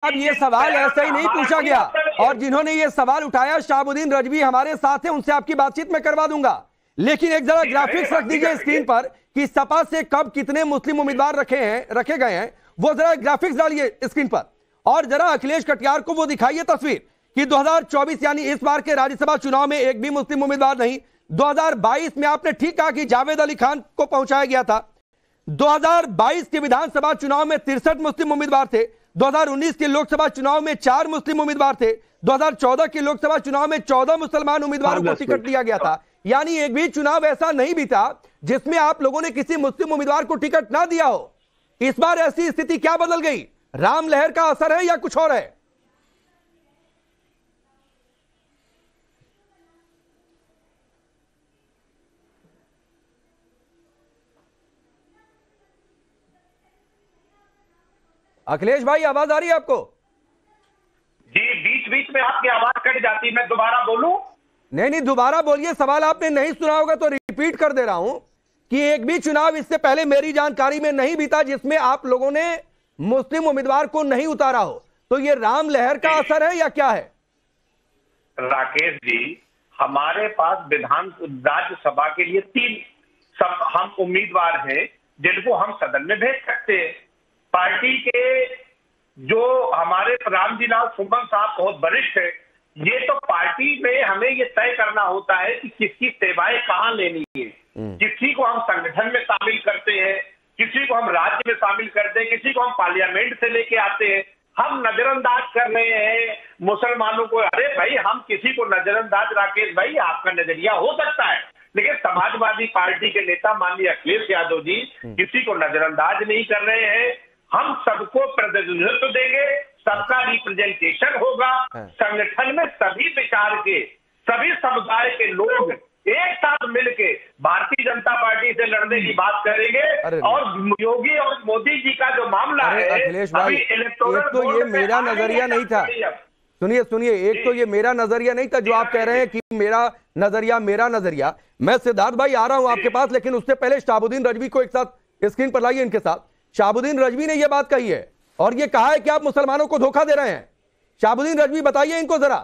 ये सवाल ऐसे ही नहीं पूछा गया, और जिन्होंने ये सवाल उठाया शहाबुद्दीन रजवी हमारे साथ हैं, उनसे आपकी बातचीत में करवा दूंगा। लेकिन एक जरा ग्राफिक्स रख दीजिए स्क्रीन पर कि सपा से कब कितने मुस्लिम उम्मीदवार रखे गए हैं, वो जरा ग्राफिक्स डालिए स्क्रीन पर, और जरा अखिलेश कटियार को वो दिखाइए तस्वीर कि 2024 यानी इस बार के राज्यसभा चुनाव में एक भी मुस्लिम उम्मीदवार नहीं। 2022 में आपने ठीक कहा कि जावेद अली खान को पहुंचाया गया था। 2022 के विधानसभा चुनाव में 63 मुस्लिम उम्मीदवार थे। 2019 के लोकसभा चुनाव में 4 मुस्लिम उम्मीदवार थे। 2014 के लोकसभा चुनाव में 14 मुसलमान उम्मीदवारों को टिकट दिया गया था। यानी एक भी चुनाव ऐसा नहीं बीता जिसमें आप लोगों ने किसी मुस्लिम उम्मीदवार को टिकट ना दिया हो। इस बार ऐसी स्थिति क्या बदल गई? राम लहर का असर है या कुछ और है? अखिलेश भाई आवाज आ रही है आपको? जी, बीच बीच में आपकी आवाज कट जाती, मैं दोबारा बोलूं? नहीं, दोबारा बोलिए। सवाल आपने नहीं सुना होगा तो रिपीट कर दे रहा हूं कि एक भी चुनाव इससे पहले मेरी जानकारी में नहीं बीता जिसमें आप लोगों ने मुस्लिम उम्मीदवार को नहीं उतारा हो। तो ये राम लहर का असर है या क्या है? राकेश जी, हमारे पास विधान राज्यसभा के लिए 3 हम उम्मीदवार हैं जिनको हम सदन में भेज सकते हैं। पार्टी के जो हमारे रामजी लाल सुमन साहब बहुत वरिष्ठ है, ये तो पार्टी में हमें ये तय करना होता है कि किसकी सेवाएं कहां लेनी है। किसी को हम संगठन में शामिल करते हैं, किसी को हम राज्य में शामिल करते हैं, किसी को हम पार्लियामेंट से लेके आते हैं। हम नजरअंदाज कर रहे हैं मुसलमानों को। अरे भाई, हम किसी को नजरअंदाज, राकेश भाई आपका नजरिया हो सकता है, लेकिन समाजवादी पार्टी के नेता माननीय अखिलेश यादव जी किसी को नजरअंदाज नहीं कर रहे हैं। हम सबको प्रतिनिधित्व देंगे, सबका रिप्रेजेंटेशन होगा। संगठन में सभी विचार के, सभी समुदाय के लोग एक साथ मिलके भारतीय जनता पार्टी से लड़ने की बात करेंगे। और योगी और मोदी जी का जो मामला है, अखिलेश भाई, एक तो ये मेरा नजरिया नहीं था। सुनिए, एक तो ये मेरा नजरिया नहीं था जो आप कह रहे हैं कि मेरा नजरिया। मैं सिद्धार्थ भाई आ रहा हूं आपके पास, लेकिन उससे पहले शहाबुद्दीन रजवी को एक साथ स्क्रीन पर लाइए इनके साथ। शहाबुद्दीन रजवी ने यह बात कही है और यह कहा है कि आप मुसलमानों को धोखा दे रहे हैं। शहाबुद्दीन रजवी बताइए इनको जरा,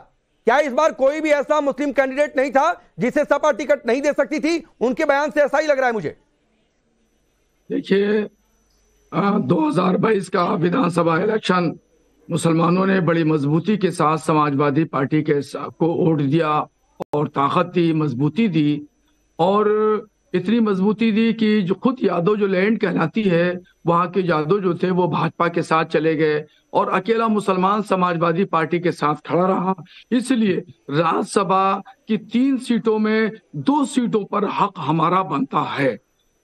क्या इस बार कोई भी ऐसा मुस्लिम कैंडिडेट नहीं था जिसे सपा टिकट नहीं दे सकती थी? उनके बयान से ऐसा ही लग रहा है मुझे। देखिए, 2022 का विधानसभा इलेक्शन मुसलमानों ने बड़ी मजबूती के साथ समाजवादी पार्टी के को वोट दिया और ताकत दी, मजबूती दी, और इतनी मजबूती दी कि जो खुद यादव जो लैंड कहलाती है, वहां के यादव जो थे वो भाजपा के साथ चले गए और अकेला मुसलमान समाजवादी पार्टी के साथ खड़ा रहा। इसलिए राज्यसभा की 3 सीटों में 2 सीटों पर हक हमारा बनता है।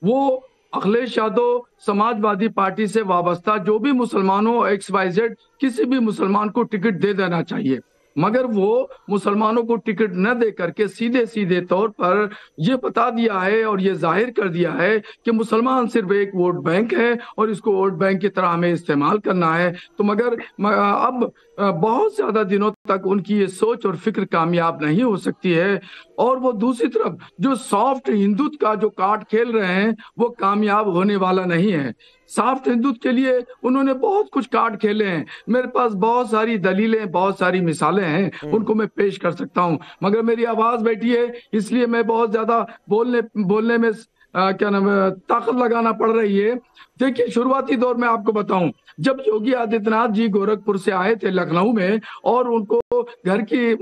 वो अखिलेश यादव समाजवादी पार्टी से वाबस्ता जो भी मुसलमानों XYZ किसी भी मुसलमान को टिकट दे देना चाहिए, मगर वो मुसलमानों को टिकट न दे करके सीधे तौर पर ये बता दिया है और ये जाहिर कर दिया है कि मुसलमान सिर्फ एक वोट बैंक है और इसको वोट बैंक की तरह हमें इस्तेमाल करना है। तो मगर अब बहुत ज्यादा दिनों तक उनकी ये सोच और फिक्र कामयाब नहीं हो सकती है, और वो दूसरी तरफ जो सॉफ्ट हिंदुत्व का जो कार्ड खेल रहे हैं वो कामयाब होने वाला नहीं है। सॉफ्ट हिंदुत्व के लिए उन्होंने बहुत कुछ कार्ड खेले हैं। मेरे पास बहुत सारी दलीलें, बहुत सारी मिसालें हैं, उनको मैं पेश कर सकता हूं, मगर मेरी आवाज बैठी है इसलिए मैं बहुत ज्यादा बोलने में क्या नाम है, ताकत लगाना पड़ रही है। देखिए, शुरुआती दौर में आपको बताऊं, जब योगी आदित्यनाथ जी गोरखपुर से आए थे लखनऊ में और उनको घर की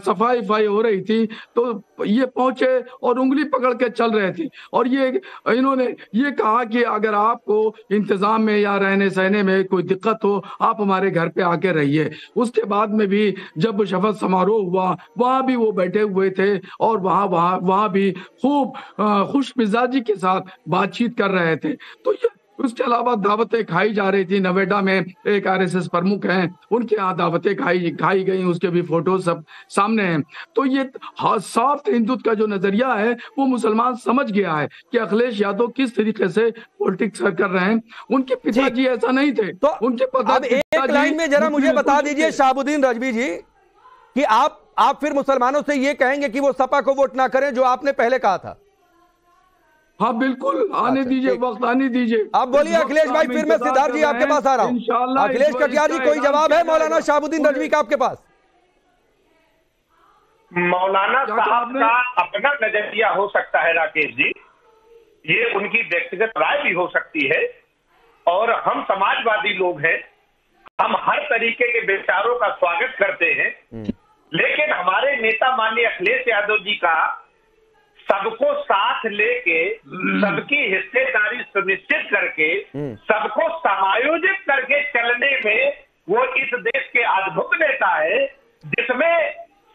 सफाई हो रही थी, तो ये पहुंचे और उंगली पकड़ के चल रहे थे और इन्होंने ये कहा कि अगर आपको इंतजाम में या रहने सहने में कोई दिक्कत हो, आप हमारे घर पे आके रहिए। उसके बाद में भी जब शपथ समारोह हुआ, वहां भी वो बैठे हुए थे और वहां भी खूब खुश मिजाजी के साथ बातचीत कर रहे थे। तो उसके अलावा दावतें खाई जा रही थी। नोएडा में एक RSS प्रमुख हैं, उनके यहाँ दावतें खाई गई, उसके भी फोटो सब सामने हैं। तो ये सॉफ्ट हिंदुत्व का जो नजरिया है वो मुसलमान समझ गया है कि अखिलेश यादव किस तरीके से पॉलिटिक्स कर रहे हैं। उनके पिताजी ऐसा नहीं थे, तो उनके पिताजी। एक लाइन में जरा मुझे बता दीजिए शहाबुद्दीन रजवी जी कि आप फिर मुसलमानों से ये कहेंगे कि वो सपा को वोट ना करें जो आपने पहले कहा था? हाँ बिल्कुल, आने दीजिए, वक्त आने दीजिए। आप बोलिए अखिलेश भाई, फिर मैं सिद्धार्थ जी आपके पास आ रहा हूँ। अखिलेश कटियार जी, कोई जवाब है मौलाना शहाबुद्दीन रजवी का आपके पास? मौलाना साहब का अपना नजरिया हो सकता है राकेश जी, ये उनकी व्यक्तिगत राय भी हो सकती है, और हम समाजवादी लोग हैं, हम हर तरीके के विचारों का स्वागत करते हैं, लेकिन हमारे नेता माननीय अखिलेश यादव जी का सबको साथ लेके, सबकी हिस्सेदारी सुनिश्चित करके, सबको समायोजित करके चलने में वो इस देश के अद्भुत नेता है, जिसमें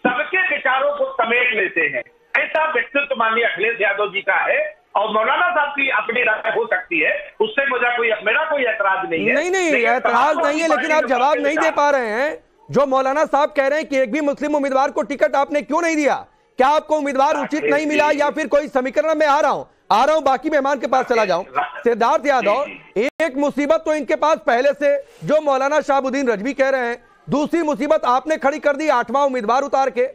सबके विचारों को समेट लेते हैं। ऐसा व्यक्तित्व माननीय अखिलेश यादव जी का है, और मौलाना साहब की अपनी राय हो सकती है, उससे मेरा कोई ऐतराज नहीं है। नहीं ऐतराज नहीं है, लेकिन आप जवाब नहीं दे पा रहे हैं। जो मौलाना साहब कह रहे हैं कि एक भी मुस्लिम उम्मीदवार को टिकट आपने क्यों नहीं दिया? क्या आपको उम्मीदवार उचित नहीं मिला, या फिर कोई समीकरण में आ रहा हूं बाकी मेहमान के पास चला जाऊं। सिद्धार्थ यादव, एक मुसीबत तो इनके पास पहले से, जो मौलाना शहाबुद्दीन रजवी कह रहे हैं, दूसरी मुसीबत आपने खड़ी कर दी 8वां उम्मीदवार उतार के।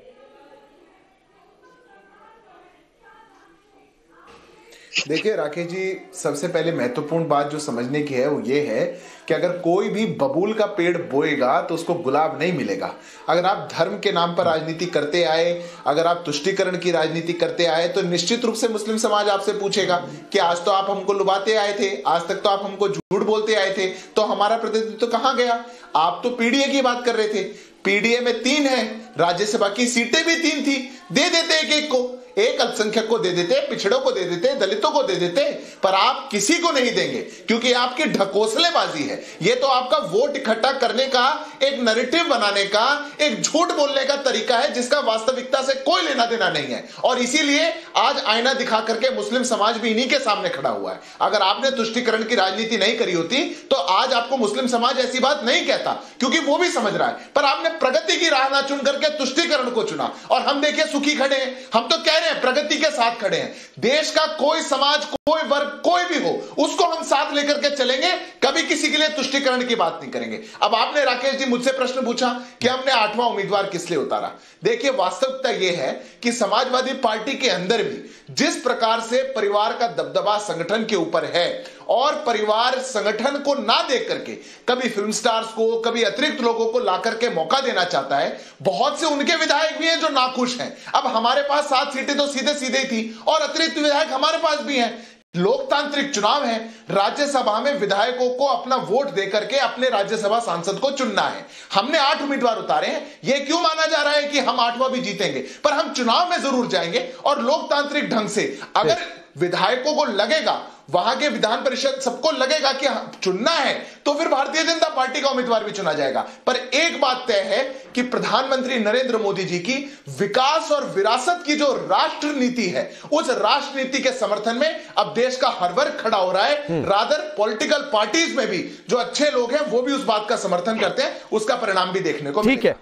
देखिए राकेश जी, सबसे पहले महत्वपूर्ण बात जो समझने की है वो ये है कि अगर कोई भी बबूल का पेड़ बोएगा तो उसको गुलाब नहीं मिलेगा। अगर आप धर्म के नाम पर राजनीति करते आए, अगर आप तुष्टीकरण की राजनीति करते आए, तो निश्चित रूप से मुस्लिम समाज आपसे पूछेगा कि आज तो आप हमको लुभाते आए थे, आज तक तो आप हमको झूठ बोलते आए थे, तो हमारा प्रतिनिधित्व तो कहां गया? आप तो पीडीए की बात कर रहे थे, पीडीए में 3 है, राज्यसभा की सीटें भी 3 थी, दे देते एक को, एक अल्पसंख्यक को दे देते, पिछड़ों को दे देते, दलितों को दे देते, पर आप किसी को नहीं देंगे, क्योंकि आपकी ढकोसलेबाजी है। ये तो आपका वोट इकट्ठा करने का, एक नैरेटिव बनाने का, एक झूठ बोलने का तरीका है, जिसका वास्तविकता से कोई लेना देना नहीं है। और इसीलिए आज आईना दिखा करके मुस्लिम समाज भी इन्हीं के सामने खड़ा हुआ है। अगर आपने तुष्टीकरण की राजनीति नहीं करी होती तो आज आपको मुस्लिम समाज ऐसी बात नहीं कहता, क्योंकि वो भी समझ रहा है, पर आपने प्रगति की राह ना चुन करके तुष्टीकरण को चुना, और हम देखिए सुखी खड़े हैं। हम तो कह रहे हैं प्रगति के साथ खड़े हैं। देश का कोई समाज, कोई वर्ग, कोई भी हो, उसको हम साथ लेकर के चलेंगे, कभी किसी के लिए तुष्टीकरण की बात नहीं करेंगे। अब आपने राकेश जी मुझसे प्रश्न पूछा कि हमने 8वां उम्मीदवार किस लिए उतारा। देखिए वास्तविकता यह है कि समाजवादी पार्टी के अंदर भी जिस प्रकार से परिवार का दबदबा संगठन के ऊपर है, और परिवार संगठन को ना देख करके कभी फिल्म स्टार्स को, कभी अतिरिक्त लोगों को ला करके मौका देना चाहता है। बहुत से उनके विधायक भी हैं जो नाखुश हैं। अब हमारे पास 7 सीटें तो सीधे सीधे ही थी, और अतिरिक्त विधायक हमारे पास भी हैं। लोकतांत्रिक चुनाव है, राज्यसभा में विधायकों को अपना वोट देकर के अपने राज्यसभा सांसद को चुनना है। हमने 8 उम्मीदवार उतारे हैं। यह क्यों माना जा रहा है कि हम 8वां भी जीतेंगे, पर हम चुनाव में जरूर जाएंगे, और लोकतांत्रिक ढंग से अगर विधायकों को लगेगा, वहां के विधान परिषद सबको लगेगा कि चुनना है, तो फिर भारतीय जनता पार्टी का उम्मीदवार भी चुना जाएगा। पर एक बात तय है कि प्रधानमंत्री नरेंद्र मोदी जी की विकास और विरासत की जो राष्ट्र नीति है, उस राष्ट्र नीति के समर्थन में अब देश का हर वर्ग खड़ा हो रहा है। रादर पॉलिटिकल पार्टीज में भी जो अच्छे लोग हैं वो भी उस बात का समर्थन करते हैं। उसका परिणाम भी देखने को ठीक है।